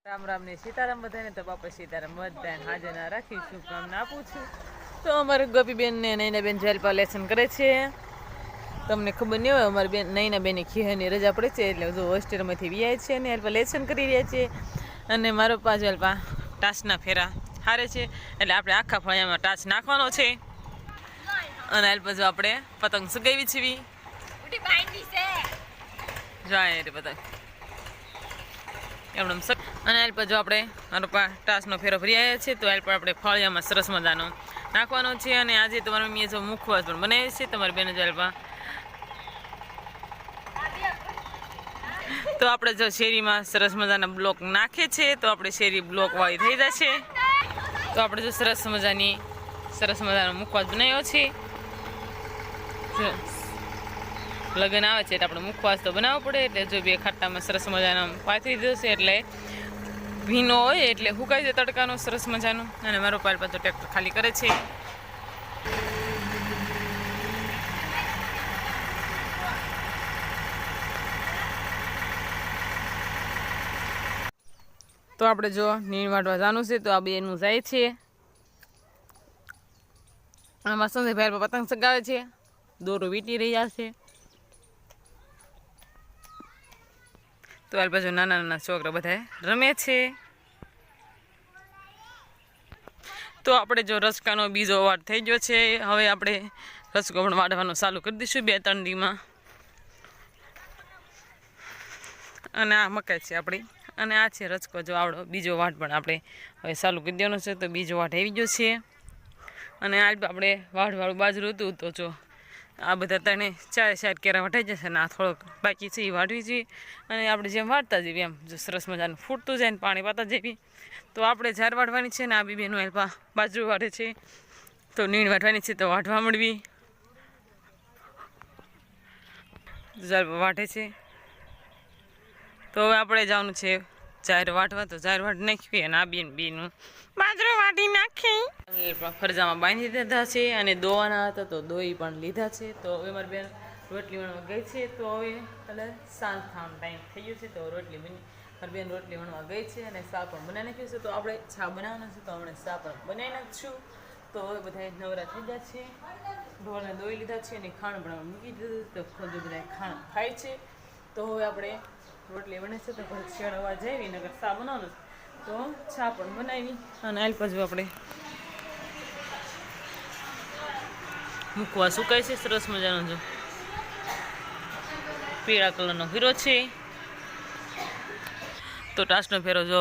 રામ રામ ને સીતારામ બધાને તો બાપા સીતારામ બધાને હાજર રાખી શુભકામના આપું છું. તો અમારી ગોપીબેન ને નૈનાબેન જેલ પર લેસન કરે છે. તમને ખબર નહીં હોય, અમારી બેન નૈનાબેન ખીહની રજા પડે છે એટલે જો હોસ્ટેલમાંથી વ્યાય છે ને એલપા લેસન કરી રહ્યા છે. અને મારો પા જેલપા ટાચના ફેરા હારે છે એટલે આપણે આખા ફળિયામાં ટાચ નાખવાનો છે. અને એલપા જો આપણે પતંગ સગાવી છીએ. જાય રે પતંગ એમ અને એલ પર જો આપણે મારો ટાસનો ફેરો ભરી આવ્યા છે. તો એલ પર આપણે ફળિયામાં સરસ મજાનો નાખવાનો છે. અને આજે તમારી મમ્મીએ જો મુખવાસ પણ બનાવ્યો છે તમારી બેન જેલમાં. તો આપણે જો શેરીમાં સરસ મજાના બ્લોક નાખે છે તો આપણે શેરી બ્લોક વાળી થઈ જશે. તો આપણે જો સરસ મજાનો મુખવાસ બનાવ્યો છે. લગ્ન આવે છે એટલે આપણે મુખવાસ તો બનાવવો પડે. એટલે જો બે ખાટામાં સરસ મજાનો પાથરી દીધો છે એટલે ભીનો હોય એટલે સુકાઈ જાય તડકાનો સરસ મજાનો. અને મારો પાલ પાછો ટ્રેક્ટર ખાલી કરે છે. તો આપણે જો નીણ વાટવા જવાનું છે તો આ બેનું જાય છે. આમાં સંજયભાઈ પતંગ સગાવે છે, દોરો વીંટી રહ્યા છે. તો આ બાજુ નાના નાના છોકરા બધા રમે છે. તો આપણે જો રસકાનો બીજો વાટ થઈ ગયો છે. હવે આપણે રસકો પણ વાળવાનો ચાલુ કરી દઈશું 2-3 દીમાં. અને આ મકાઈ છે આપણી. અને આ છે રસકો જો આવડો બીજો વાટ પણ આપણે હવે ચાલુ કરી દેવાનો છે. તો બીજો વાટ આવી ગયો છે. અને આ આપણે વાળવાળું બાજરું હતું તો જો આ બધા 3-4 કેરા વટાઈ જશે ને આ થોડોક બાકી છે એ વાટવી જોઈએ. અને આપણે જેમ વાટતા જઈએ એમ જો સરસ મજાનું ફૂટતું જાય ને પાણી પાતા જેવી. તો આપણે ઝાર વાટવાની છે ને આ બી બેનું એલપા બાજરું વાટે છે. તો નીણ વાટવાની છે તો વાટવા મળવી ઝાર વાટે છે. તો હવે આપણે જવાનું છે ઝાર વાટવા. તો ઝાર વાટ નાખવી અને આ બેનું બાજરો વાટી નાખી ફરજામાં બાંધી દીધા છે. અને દોવાના હતા તો દોઈ પણ લીધા છે. તો હવે મારી બેન રોટલી વણવા ગઈ છે. તો હવે એટલે સાંજ થવાનો ટાઈમ થઈ ગયો છે. તો રોટલી બની મારી બેન રોટલી વણવા ગઈ છે. અને ચા પણ બનાવી નાખ્યું છે. તો આપણે ચા બનાવવાનો છે તો હમણાં ચા પણ બનાવી નાખશું. તો હવે બધા નવરા થઈ ગયા છે. ઢોરને દોઈ લીધા છે અને ખાણ પણ મૂકી દીધું. તો ખોજો બધા ખાણ ખાય છે. તો હવે આપણે રોટલી બને છે તો પછી શેળવા જઈએ નગર ચા બનાવવાનું તો ચા પણ બનાવી. અને આલ પછી આપણે મૂકવા સુકાય છે સરસ મજાનો જો પીળા કલરનો હીરો છે. તો ટાસનો ફેરો જો